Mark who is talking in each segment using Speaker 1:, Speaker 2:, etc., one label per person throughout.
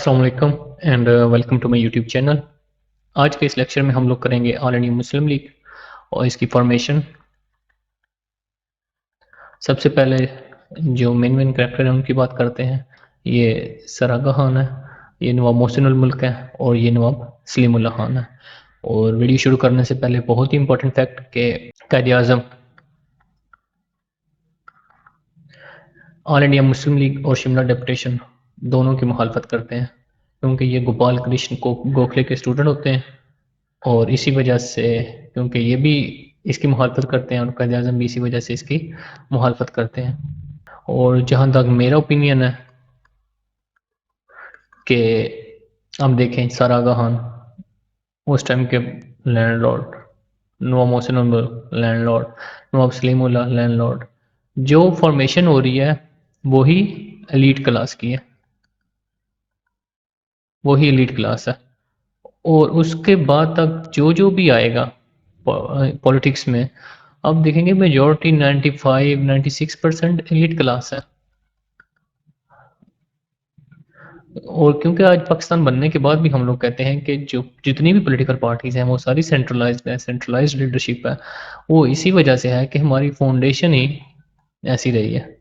Speaker 1: अस्सलाम वालेकुम and welcome to my YouTube channel. आज के इस लेक्चर में हम लोग करेंगे ऑल इंडिया मुस्लिम लीग और इसकी फॉर्मेशन। सबसे पहले जो मेन कैरेक्टर हैं उनकी बात करते हैं। ये सर आगा खान है, ये नवाब मोहसिन उल मुल्क है और ये नवाब सलीमुल्लाह खान है। और वीडियो शुरू करने से पहले बहुत ही इंपॉर्टेंट फैक्ट कि कायद आज़म ऑल इंडिया मुस्लिम लीग और शिमला डेपुटेशन दोनों की मुखालफत करते हैं, क्योंकि ये गोपाल कृष्ण गोखले के स्टूडेंट होते हैं। और इसी वजह से, क्योंकि ये भी इसकी मुखालफत करते हैं और कायद आज़म भी इसी वजह से इसकी मुखालफत करते हैं। और जहाँ तक मेरा ओपिनियन है कि आप देखें, सर आगा खान उस टाइम के लैंडलॉर्ड, नवाब मोहसिन उल मुल्क लैंडलॉर्ड, नवाब सलीमुल्लाह लैंडलॉर्ड। जो फॉर्मेशन हो रही है वही एलीट क्लास की है, वही एलीट क्लास है। और उसके बाद तक जो जो भी आएगा पॉलिटिक्स में, अब देखेंगे मेजॉरिटी 95-96% एलीट क्लास है। और क्योंकि आज पाकिस्तान बनने के बाद भी हम लोग कहते हैं कि जो जितनी भी पॉलिटिकल पार्टीज हैं वो सारी सेंट्रलाइज्ड है, सेंट्रलाइज्ड लीडरशिप है। वो इसी वजह से है कि हमारी फाउंडेशन ही ऐसी रही है।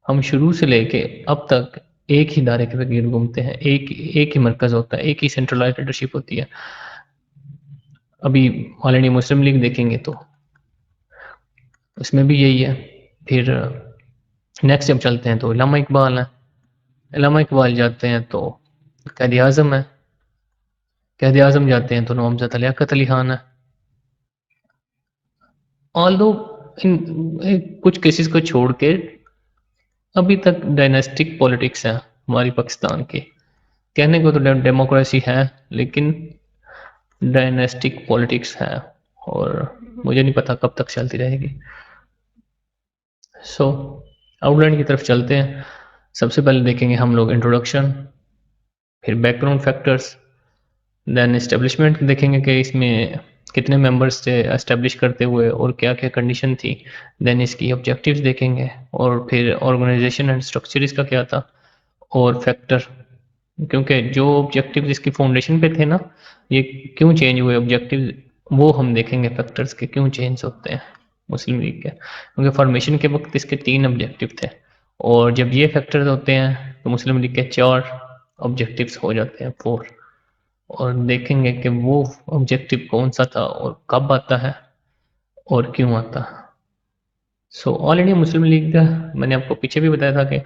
Speaker 1: हम शुरू से लेके अब तक एक ही दायरे के गिर्द घूमते हैं, एक एक ही मरकज होता है, एक ही सेंट्रलाइज्ड लीडरशिप होती है। अभी ऑल इंडिया मुस्लिम लीग देखेंगे तो उसमें भी यही है। फिर नेक्स्ट जब चलते हैं तो इल्लामा इकबाल है, इल्लामा इकबाल जाते हैं तो कायद आज़म है, कायद आज़म जाते हैं तो नामज़द लियाकत अली खान है। ऑल्दो इन कुछ केसेस को छोड़ के अभी तक डायनेस्टिक पॉलिटिक्स है हमारी पाकिस्तान की। कहने को तो डेमोक्रेसी है, लेकिन डायनेस्टिक पॉलिटिक्स है और मुझे नहीं पता कब तक चलती रहेगी। सो आउटलाइन की तरफ चलते हैं। सबसे पहले देखेंगे हम लोग इंट्रोडक्शन, फिर बैकग्राउंड फैक्टर्स, देन इस्टेब्लिशमेंट देखेंगे कि इसमें कितने मेंबर्स थे एस्टेब्लिश करते हुए और क्या क्या कंडीशन थी। देन इसकी ऑब्जेक्टिव्स देखेंगे और फिर ऑर्गेनाइजेशन एंड स्ट्रक्चर इसका क्या था और फैक्टर, क्योंकि जो ऑब्जेक्टिव इसकी फाउंडेशन पे थे ना, ये क्यों चेंज हुए ऑब्जेक्टिव, वो हम देखेंगे फैक्टर्स के क्यों चेंज होते हैं मुस्लिम लीग के। क्योंकि फॉर्मेशन के वक्त इसके 3 ऑब्जेक्टिव थे और जब ये फैक्टर्स होते हैं तो मुस्लिम लीग के 4 ऑब्जेक्टिव्स हो जाते हैं, 4। और देखेंगे कि वो ऑब्जेक्टिव कौन सा था और कब आता है और क्यों आता है। So all India Muslim league, मैंने आपको पीछे भी बताया था कि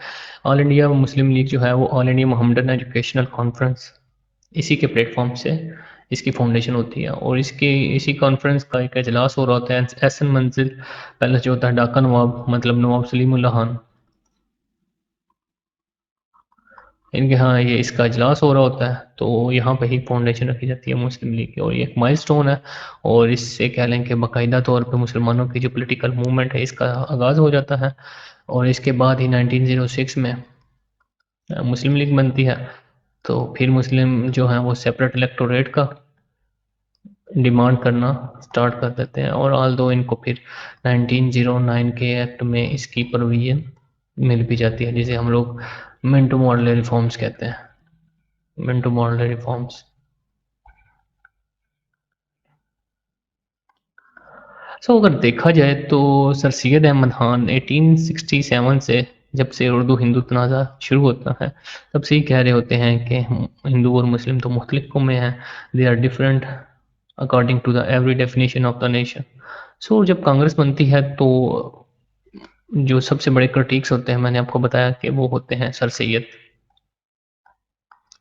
Speaker 1: ऑल इंडिया मुस्लिम लीग जो है वो all India Mohammedan educational conference, इसी के प्लेटफॉर्म से इसकी फाउंडेशन होती है। और इसकी इसी कॉन्फ्रेंस का एक इजलास हो रहा होता है एहसन मंजिल पैलेस जो होता है ढाका नवाब, मतलब नवाब सलीमुल्लाह खान, इनके यहाँ ये इसका इजलास हो रहा होता है। तो यहाँ पे ही फाउंडेशन रखी जाती है मुस्लिम लीग की और ये एक माइलस्टोन है। और इससे कह लें कि बाकायदा तौर पे मुसलमानों की जो पॉलिटिकल मूवमेंट है इसका आगाज़ हो जाता है। और इसके बाद ही 1906 में मुस्लिम लीग बनती है। तो फिर मुस्लिम जो हैं वो सेपरेट इलेक्टोरेट का डिमांड करना स्टार्ट कर देते हैं। और ऑल दो इनको फिर 1909 के एक्ट में इसकी प्रोविजन मिल भी जाती है, जिसे हम लोग मिंटो मॉडल रिफॉर्म्स कहते हैं, मिंटो मॉडल रिफॉर्म्स। अगर देखा जाए तो सर सैयद अहमद खान 1867 से, जब से उर्दू हिंदू तनाज़ा शुरू होता है, तब से ही कह रहे होते हैं कि हिंदू और मुस्लिम तो मुख्तलिफ कौमें हैं, they are different according to the every definition of the nation. जब कांग्रेस बनती है तो जो सबसे बड़े क्रिटिक्स होते हैं, मैंने आपको बताया कि वो होते हैं सर सैयद,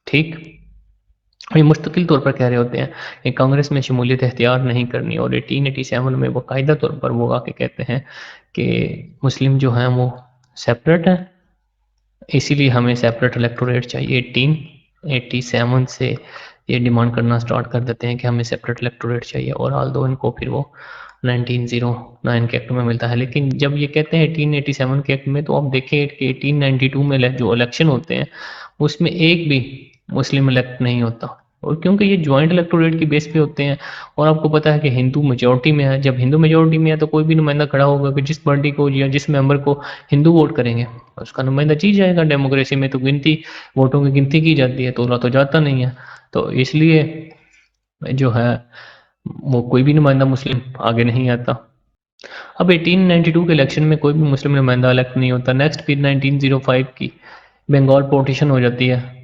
Speaker 1: ठीक। ये मुस्तकिल तौर पर कह रहे होते हैं कि कांग्रेस में शमूलियत इख्तियार नहीं करनी। और 1887 में बाकायदा तौर पर वो आके कहते हैं कि मुस्लिम जो हैं वो सेपरेट हैं, इसीलिए हमें सेपरेट इलेक्टोरेट चाहिए। 1887 से ये डिमांड करना स्टार्ट कर देते हैं कि हमें सेपरेट इलेक्टोरेट चाहिए। और ऑल दो इनको फिर वो 1909 के एक्ट में मिलता है। लेकिन जब ये कहते हैं 1887 के एक्ट में, तो आप देखें कि 1892 में जो इलेक्शन होते हैं उसमें एक भी मुस्लिम इलेक्ट नहीं होता। और क्योंकि ये जॉइंट इलेक्टोरेट की बेस पे होते हैं और आपको पता है कि हिंदू मेजॉरिटी में है। जब हिंदू मेजॉरिटी में है तो कोई भी नुमाइंदा खड़ा होगा कि जिस पार्टी को या जिस मेंबर को हिंदू वोट करेंगे उसका नुमाइंदा जीत जाएगा। डेमोक्रेसी में तो गिनती वोटों की गिनती की जाती है, तोला तो जाता नहीं है। तो इसलिए जो है वो कोई भी नुमाइंदा मुस्लिम आगे नहीं आता। अब 1892 के इलेक्शन में कोई भी मुस्लिम नुमाइंदा इलेक्ट नहीं होता। नेक्स्ट फिर 1905 की बंगाल पार्टीशन हो जाती है।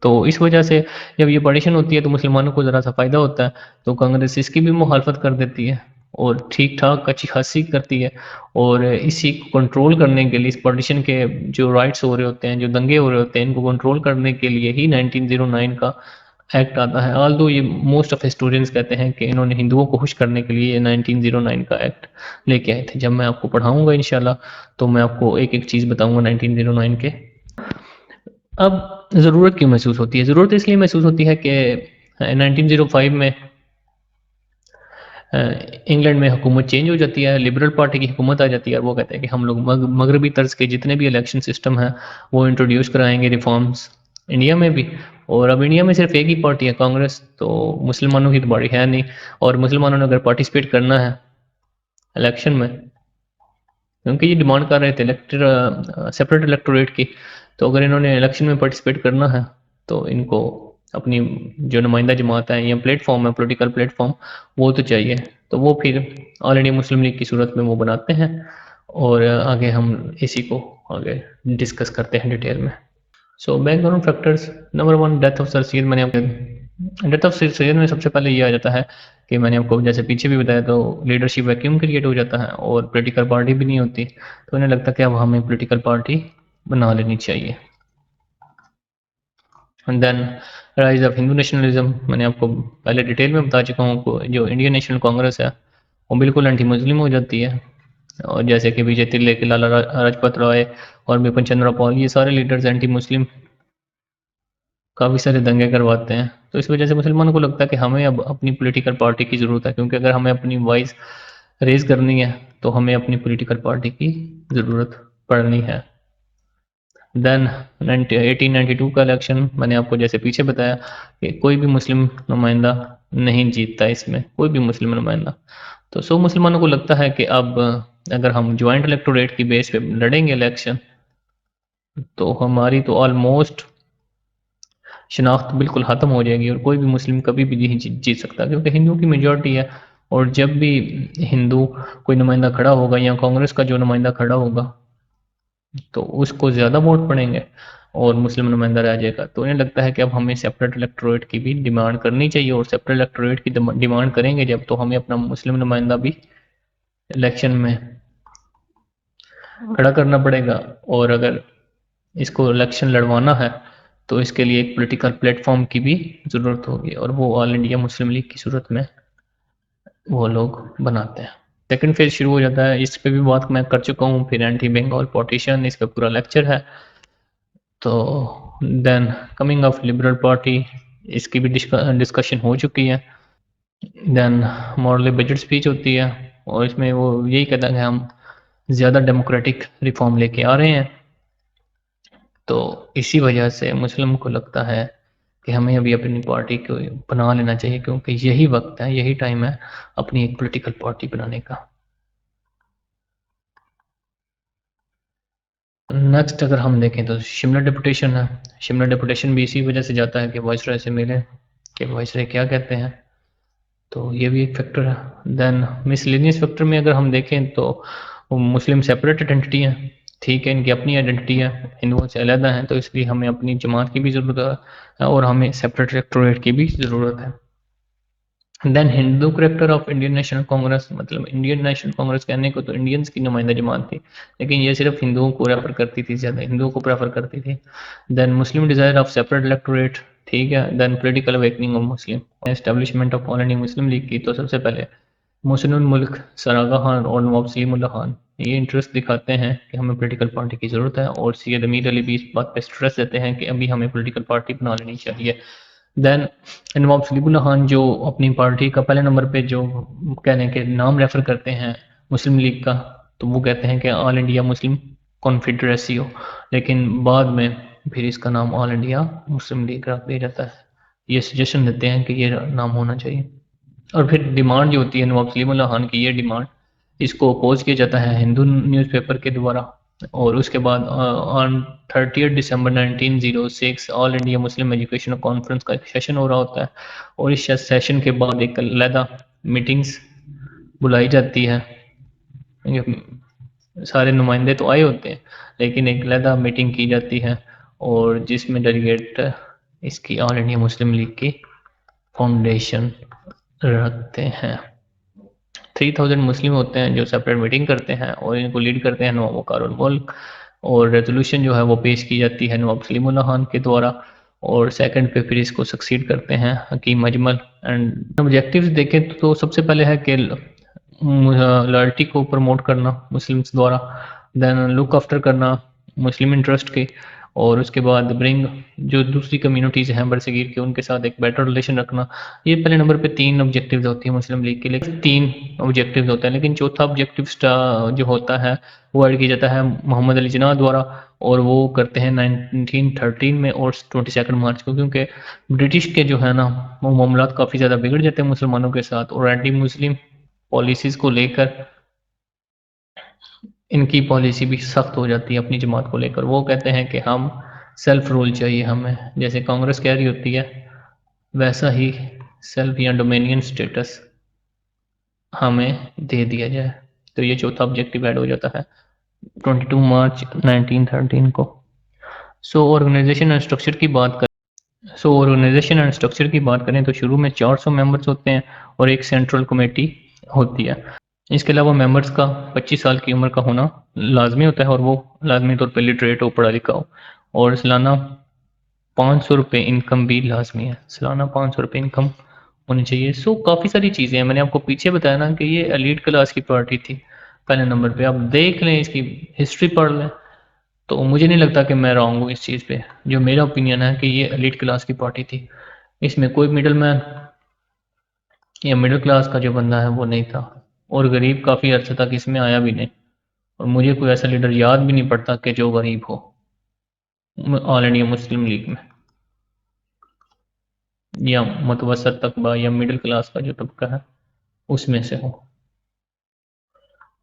Speaker 1: तो इस वजह से जब ये पार्टीशन होती है तो मुसलमानों को ज़रा सा फ़ायदा होता है, तो कांग्रेस इसकी भी मुखालफत कर देती है और ठीक ठाक अच्छी खासी करती है। और इसी को कंट्रोल करने के लिए, इस पार्टीशन के जो राइट्स हो रहे होते हैं, जो दंगे हो रहे होते हैं, इनको कंट्रोल करने के लिए ही 1909 का एक्ट आता है। ऑल्दो ये मोस्ट ऑफ हिस्टोरियंस कहते हैं कि इन्होंने हिंदुओं को खुश करने के लिए 1909 का एक्ट लेके आए थे। जब मैं आपको पढ़ाऊंगा इंशाल्लाह तो मैं आपको एक एक चीज़ बताऊंगा 1909 के। अब ज़रूरत क्यों महसूस होती है? ज़रूरत इसलिए महसूस होती है कि 1905 में इंग्लैंड में हुकूमत चेंज हो जाती है, लिबरल पार्टी की हुकूमत आ जाती है और वो कहते हैं कि हम लोग मगरबी तर्ज के जितने भी इलेक्शन सिस्टम हैं वो इंट्रोड्यूस कराएंगे, रिफॉर्म्स इंडिया में भी। और अब इंडिया में सिर्फ एक ही पार्टी है, कांग्रेस, तो मुसलमानों की तो बड़ी है नहीं। और मुसलमानों ने अगर पार्टिसिपेट करना है इलेक्शन में, क्योंकि ये डिमांड कर रहे थे सेपरेट इलेक्टोरेट की, तो अगर इन्होंने इलेक्शन में पार्टिसिपेट करना है तो इनको अपनी जो नुमाइंदा जमात है या प्लेटफॉर्म है, पॉलिटिकल प्लेटफॉर्म, वो तो चाहिए। तो वो फिर ऑल इंडिया मुस्लिम लीग की सूरत में वो बनाते हैं और आगे हम इसी को आगे डिस्कस करते हैं डिटेल में। So background factors, number 1 death of sir Syed. मैंने आपको डेथ ऑफ सर सैयद में सबसे पहले ये आ जाता है कि मैंने आपको जैसे पीछे भी बताया, तो लीडरशिप वैक्यूम क्रिएट हो जाता है और पॉलिटिकल पार्टी भी नहीं होती। तो उन्हें लगता है कि अब हमें पॉलिटिकल पार्टी बना लेनी चाहिए। And then rise of Hindu nationalism, मैंने आपको पहले डिटेल में बता चुका हूँ। जो इंडियन नेशनल कांग्रेस है वो बिल्कुल एंटी मुस्लिम हो जाती है, और जैसे कि विजय तिल्ले के लाला लाजपत राय और बिपिन चंद्र पाल, ये सारे लीडर्स एंटी मुस्लिम काफ़ी सारे दंगे करवाते हैं। तो इस वजह से मुसलमानों को लगता है कि हमें अब अपनी पॉलिटिकल पार्टी की ज़रूरत है, क्योंकि अगर हमें अपनी वॉइस रेज़ करनी है तो हमें अपनी पॉलिटिकल पार्टी की ज़रूरत पड़नी है। देन 1892 का इलेक्शन, मैंने आपको जैसे पीछे बताया कि कोई भी मुस्लिम नुमाइंदा नहीं जीतता इसमें, कोई भी मुस्लिम नुमाइंदा। तो सो मुसलमानों को लगता है कि अब अगर हम ज्वाइंट इलेक्टोरेट की बेस पे लड़ेंगे इलेक्शन तो हमारी तो ऑलमोस्ट शनाख्त बिल्कुल ख़त्म हो जाएगी और कोई भी मुस्लिम कभी भी नहीं जीत सकता, क्योंकि हिंदुओं की मेजॉरिटी है। और जब भी हिंदू कोई नुमाइंदा खड़ा होगा या कांग्रेस का जो नुमाइंदा खड़ा होगा तो उसको ज़्यादा वोट पड़ेंगे और मुस्लिम नुमाइंदा रह जाएगा। तो उन्हें लगता है कि अब हमें सेपरेट इलेक्टोरेट की भी डिमांड करनी चाहिए, और सेपरेट इलेक्टोरेट की डिमांड करेंगे जब, तो हमें अपना मुस्लिम नुमाइंदा भी इलेक्शन में खड़ा करना पड़ेगा। और अगर इसको इलेक्शन लड़वाना है तो इसके लिए एक पॉलिटिकल प्लेटफॉर्म की भी ज़रूरत होगी, और वो ऑल इंडिया मुस्लिम लीग की सूरत में वो लोग बनाते हैं। सेकंड फेज शुरू हो जाता है, इस पे भी बात मैं कर चुका हूँ। फिर एंटी बंगाल पार्टीशन, इस पे पूरा लेक्चर है। तो then coming of liberal party, इसकी भी डिस्कशन हो चुकी है। देन मॉरली बजट स्पीच होती है और इसमें वो यही कहता है कि हम ज़्यादा डेमोक्रेटिक रिफॉर्म लेके आ रहे हैं। तो इसी वजह से मुस्लिम को लगता है कि हमें अभी अपनी पार्टी को बना लेना चाहिए, क्योंकि यही वक्त है, यही टाइम है अपनी एक पॉलिटिकल पार्टी बनाने का। नेक्स्ट अगर हम देखें तो शिमला डिपुटेशन है। शिमला डिपुटेशन भी इसी वजह से जाता है कि वाइसरॉय से मिले कि वाइसरॉय क्या कहते हैं, तो ये भी एक फैक्टर है। देन मिसलेनियस फैक्टर में अगर हम देखें तो मुस्लिम सेपरेट आइडेंटिटी है, ठीक है, इनकी अपनी आइडेंटिटी है, हिंदुओं से अलग हैं, तो इसलिए हमें अपनी जमात की भी ज़रूरत है और हमें सेपरेट इलेक्टोरेट की भी ज़रूरत है। Then Hindu character of Indian National Congress, मतलब इंडियन नेशनल कांग्रेस कहने को तो इंडियंस की नुमाइंदा जमात थी, लेकिन ये सिर्फ हिंदुओं को रेफर करती थी, ज़्यादा हिंदुओं को प्रेफर करती थी। Then Muslim desire of separate electorate, ठीक है। Then political awakening of Muslim, establishment of All India Muslim League की, तो सबसे पहले मोहसिन मुल्क, सर आगा खान और नवाब सलीमुल्लाह खान ये इंटरेस्ट दिखाते हैं कि हमें पॉलिटिकल पार्टी की ज़रूरत है, और सैयद अमीर अली भी इस बात पे स्ट्रेस देते हैं कि अभी हमें पॉलिटिकल पार्टी बना लेनी चाहिए। देन नवाब सलीमुल्लाह खान जो अपनी पार्टी का पहले नंबर पे जो कहने के नाम रेफर करते हैं मुस्लिम लीग का, तो वो कहते हैं कि ऑल इंडिया मुस्लिम कॉन्फेडरेसी हो, लेकिन बाद में फिर इसका नाम ऑल इंडिया मुस्लिम लीग रख दिया जाता है। ये सजेशन देते हैं कि ये नाम होना चाहिए। और फिर डिमांड जो होती है नवाब सलीमुल्लाह खान की, ये डिमांड इसको अपोज किया जाता है हिंदू न्यूज़पेपर के द्वारा। और उसके बाद on 30 December 1906 all India Muslim education conference का एक सेशन हो रहा होता है, और इस सेशन के बाद एक अलहदा मीटिंग्स बुलाई जाती है। सारे नुमाइंदे तो आए होते हैं, लेकिन एक अलहदा मीटिंग की जाती है, और जिसमें डेलीगेट इसकी ऑल इंडिया मुस्लिम लीग की फाउंडेशन रखते हैं। 3000 मुस्लिम होते हैं जो सेपरेट मीटिंग करते हैं, और इनको लीड करते हैं नवाब वक़ार उल मुल्क। और रेजोल्यूशन जो है वो पेश की जाती है नवाब सलीमुल्लाह खान के द्वारा, और सेकंड पे फिर इसको सक्सीड करते हैं हकीम अजमल। एंड ऑब्जेक्टिव्स देखें तो सबसे पहले है कि लॉयल्टी को प्रमोट करना मुस्लिम्स द्वारा, देन लुक आफ्टर करना मुस्लिम इंटरेस्ट के, और उसके बाद ब्रिंग जो दूसरी कम्युनिटीज़ हैं बरसगीर के उनके साथ एक बेटर रिलेशन रखना। ये पहले नंबर पे 3 ऑब्जेक्टिव्स होती है मुस्लिम लीग के, लेकिन 3 ऑब्जेक्टिव्स होते हैं, लेकिन चौथा ऑब्जेक्टिव जो होता है वो ऐड किया जाता है मोहम्मद अली जिन्ना द्वारा, और वो करते हैं 1913 में और 22 मार्च को, क्योंकि ब्रिटिश के जो है ना वो मामलात काफ़ी ज़्यादा बिगड़ जाते हैं मुसलमानों के साथ, और एंटी मुस्लिम पॉलिसीज़ को लेकर इनकी पॉलिसी भी सख्त हो जाती है अपनी जमात को लेकर। वो कहते हैं कि हम सेल्फ रूल चाहिए हमें, जैसे कांग्रेस कह रही होती है वैसा ही सेल्फ या डोमिनियन स्टेटस हमें दे दिया जाए। तो ये चौथा ऑब्जेक्टिव ऐड हो जाता है 22 मार्च 1913 को। ऑर्गेनाइजेशन एंड स्ट्रक्चर की बात करें ऑर्गेनाइजेशन एंड स्ट्रक्चर की बात करें तो शुरू में 400 मेंबर्स होते हैं और एक सेंट्रल कमेटी होती है। इसके अलावा मेंबर्स का 25 साल की उम्र का होना लाजमी होता है, और वो लाजमी तौर पर लिटरेट हो, पढ़ा लिखा हो, और सालाना 500 रुपये इनकम भी लाजमी है। सालाना 500 रुपये इनकम होनी चाहिए। काफ़ी सारी चीज़ें हैं, मैंने आपको पीछे बताया ना कि ये एलीट क्लास की पार्टी थी पहले नंबर पे। आप देख लें, इसकी हिस्ट्री पढ़ लें, तो मुझे नहीं लगता कि मैं रॉन्ग हूँ इस चीज़ पे। जो मेरा ओपिनियन है कि ये एलीट क्लास की पार्टी थी, इसमें कोई मिडल मैन या मिडिल क्लास का जो बंदा है वो नहीं था, और गरीब काफ़ी अर्से तक इसमें आया भी नहीं, और मुझे कोई ऐसा लीडर याद भी नहीं पड़ता कि जो गरीब हो ऑल इंडिया मुस्लिम लीग में, या मुतवसत तबका या मिडिल क्लास का जो तबका है उसमें से हो।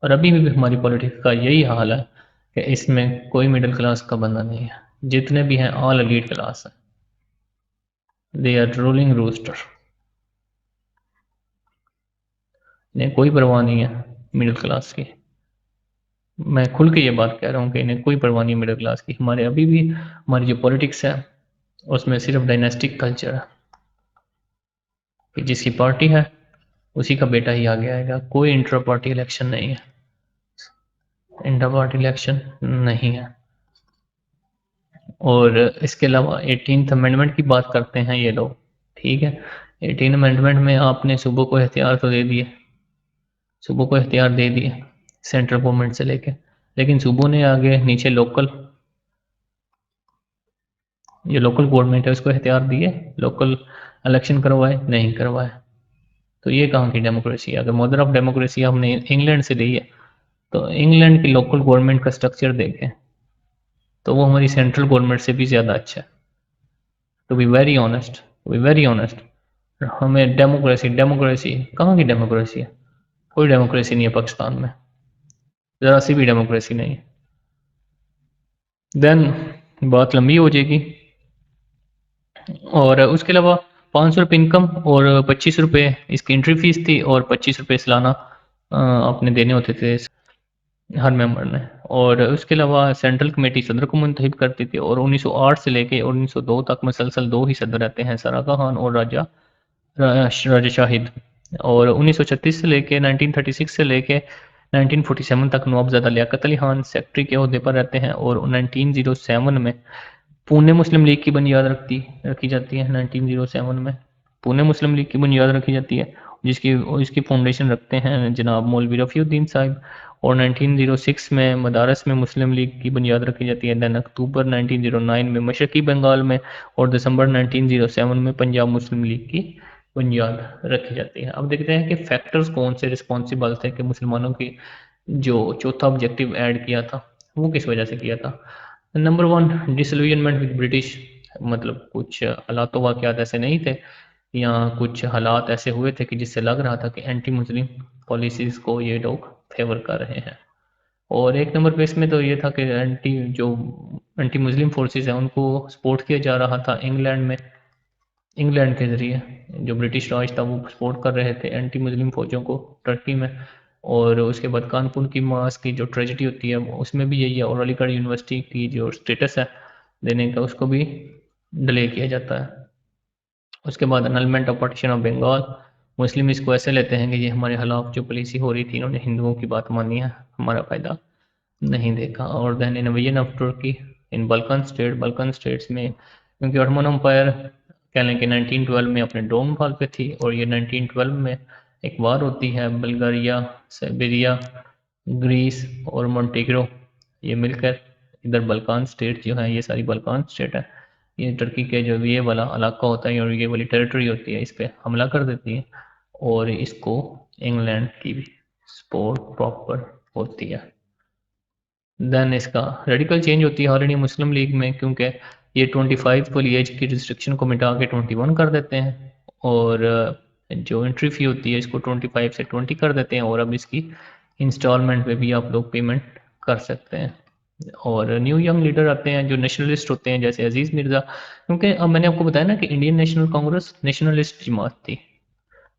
Speaker 1: और अभी भी हमारी पॉलिटिक्स का यही हाल है कि इसमें कोई मिडिल क्लास का बंदा नहीं है, जितने भी हैं ऑल एलीट क्लास है, दे आर रूलिंग रूस्टर। इन्हें कोई परवाह नहीं है मिडिल क्लास की। मैं खुल के ये बात कह रहा हूँ कि इन्हें कोई परवाह नहीं मिडिल क्लास की। हमारे अभी भी हमारी जो पॉलिटिक्स है उसमें सिर्फ डायनेस्टिक कल्चर है कि जिसकी पार्टी है उसी का बेटा ही आगे आएगा। कोई इंटर पार्टी इलेक्शन नहीं है, इंटर पार्टी इलेक्शन नहीं है। और इसके अलावा 18th अमेंडमेंट की बात करते हैं ये लोग, ठीक है। 18 अमेंडमेंट में आपने सूबों को इख्तियार तो दे दिए, सूबों को इख्तियार दे दिए सेंट्रल गवर्नमेंट से लेके, लेकिन सूबों ने आगे नीचे लोकल, ये लोकल गवर्नमेंट है उसको इख्तियार दिए, लोकल इलेक्शन करवाए नहीं करवाए। तो ये कहाँ की डेमोक्रेसी है? अगर मदर ऑफ डेमोक्रेसी हमने इंग्लैंड से ली है, तो इंग्लैंड की लोकल गवर्नमेंट का स्ट्रक्चर देखें तो वो हमारी सेंट्रल गवर्नमेंट से भी ज़्यादा अच्छा है। To be very honest, to be very honest, हमें डेमोक्रेसी डेमोक्रेसी कहाँ की डेमोक्रेसी है? कोई डेमोक्रेसी नहीं है पाकिस्तान में, ज़रा सी भी डेमोक्रेसी नहीं है। देन बात लंबी हो जाएगी। और उसके अलावा 500 रुपये इनकम और 25 रुपये इसकी एंट्री फीस थी, और 25 रुपये सालाना अपने देने होते थे हर मेंबर ने। और उसके अलावा सेंट्रल कमेटी सदर को मुंतखब करती थी, और 1908 से लेके 1902 तक मुसलसल 2 ही सदर रहते हैं, सराका खान और राजा शाहिद। और 1936 से लेके 1936 से लेके 1947 तक नवाबजादा लियाकत अली खान सेक्रेटरी के ओहदे पर रहते हैं, और 1907 में पुणे मुस्लिम लीग की बुनियाद रखी जाती है। 1907 में पुणे मुस्लिम लीग की बुनियाद रखी जाती है, जिसकी इसकी फाउंडेशन रखते हैं जनाब मौलवी रफ़ीउद्दीन साहिब। और 1906 में मदारस में मुस्लिम लीग की बुनियाद रखी जाती है। दैन अक्टूबर 1909 में मशरकी बंगाल में, और दिसंबर 1907 में पंजाब मुस्लिम लीग की बुनियाद रखी जाती है। अब देखते हैं कि फैक्टर्स कौन से रिस्पॉन्सिबल थे कि मुसलमानों की जो चौथा ऑब्जेक्टिव ऐड किया था वो किस वजह से किया था। Number 1, disillusionment with British. मतलब कुछ हालात वाक़यात ऐसे नहीं थे, या कुछ हालात ऐसे हुए थे कि जिससे लग रहा था कि एंटी मुस्लिम पॉलिसीज़ को ये लोग फेवर कर रहे हैं। और एक नंबर पे इसमें तो ये था कि एंटी मुस्लिम फोर्सेस हैं उनको सपोर्ट किया जा रहा था इंग्लैंड में, इंग्लैंड के ज़रिए जो ब्रिटिश राज था वो सपोर्ट कर रहे थे एंटी मुस्लिम फ़ौजों को टर्की में। और उसके बाद कानपुर की मास की जो ट्रेजेडी होती है उसमें भी यही है, और अलीगढ़ यूनिवर्सिटी की जो स्टेटस है देने का उसको भी डिले किया जाता है। उसके बाद annulment of partition of Bengal, Muslim इसको ऐसे लेते हैं कि ये हमारे खिलाफ जो पॉलिसी हो रही थी इन्होंने हिंदुओं की बात मानी है, हमारा फ़ायदा नहीं देखा। और then invasion of Turkey in Balkan states में, क्योंकि ऑटोमन एम्पायर कह लें कि 1912 में अपने डाउनफॉल पे थी, और ये 1912 में एक वार होती है बल्गारिया, साइबेरिया, ग्रीस और मोंटेग्रो ये मिलकर, इधर बल्कान स्टेट जो है ये सारी बल्कान स्टेट है, ये टर्की के जो ये वाला इलाका होता है और ये वाली टेरिटरी होती है इस पर हमला कर देती है, और इसको इंग्लैंड की भी सपोर्ट प्रॉपर होती है। देन इसका रेडिकल चेंज होती है ऑलरेडी मुस्लिम लीग में, क्योंकि ये 25 वाली एज की रिस्ट्रिक्शन को मिटा के 21 कर देते हैं, और जो एंट्री फ़ी होती है इसको 25 से 20 कर देते हैं, और अब इसकी इंस्टॉलमेंट पे भी आप लोग पेमेंट कर सकते हैं। और न्यू यंग लीडर आते हैं जो नेशनलिस्ट होते हैं, जैसे अजीज़ मिर्ज़ा, क्योंकि अब मैंने आपको बताया ना कि इंडियन नेशनल कांग्रेस नेशनलिस्ट जमात थी।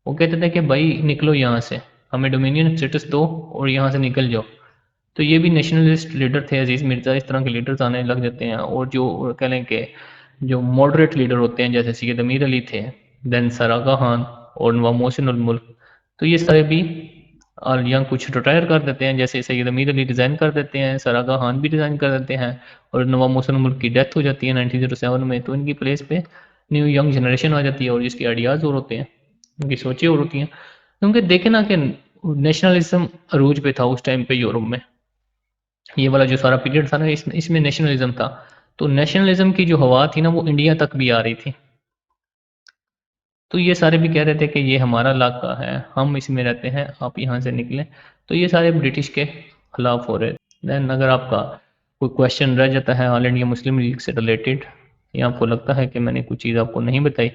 Speaker 1: वो कहते थे कि भाई निकलो यहाँ से, हमें डोमिनियन स्टेटस दो और यहाँ से निकल जाओ। तो ये भी नेशनलिस्ट लीडर थे अजीज़ मिर्ज़ा, इस तरह के लीडर्स आने लग जाते हैं। और जो कह लें कि जो मॉडरेट लीडर होते हैं जैसे सैयद अमीर अली थे, देन सरागा खान और नवाब मोहसिन उल मुल्क, तो ये सारे भी और या कुछ रिटायर कर देते हैं, जैसे सैयद अमीर अली रिज़ाइन कर देते हैं, सरागा खान भी रिज़ाइन कर देते हैं, और नवाब मोहसिन उल मुल्क की डेथ हो जाती है 1907 में। तो इनकी प्लेस पे न्यू यंग जनरेशन आ जाती है, और जिसके आइडियाज़ और होते हैं, उनकी सोचें और होती हैं। क्योंकि देखें ना कि नेशनलिज्म अरूज पे था उस टाइम पे यूरोप में, ये वाला जो सारा पीरियड था ना इसमें नेशनलिज्म था। तो नेशनलिज्म की जो हवा थी ना वो इंडिया तक भी आ रही थी। तो ये सारे भी कह रहे थे कि ये हमारा इलाका है, हम इसमें रहते हैं, आप यहाँ से निकलें। तो ये सारे ब्रिटिश के खिलाफ हो रहे थे। देन अगर आपका कोई क्वेश्चन रह जाता है ऑल इंडिया मुस्लिम लीग से रिलेटेड, या आपको लगता है कि मैंने कुछ चीज़ आपको नहीं बताई,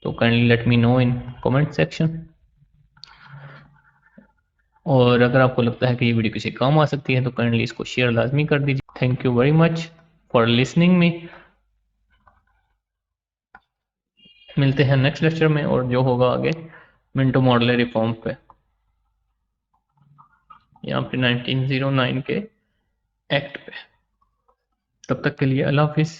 Speaker 1: तो kindly let me know in comment section. और अगर आपको लगता है कि ये वीडियो किसी काम आ सकती है तो काइंडली इसको शेयर लाजमी कर दीजिए। Thank you very much for listening me. मिलते हैं नेक्स्ट लेक्चर में, और जो होगा आगे मिंटो मॉडल रिफॉर्म पे, यहाँ पे 1909 के एक्ट पे। तब तक के लिए अल्लाह हाफिज़।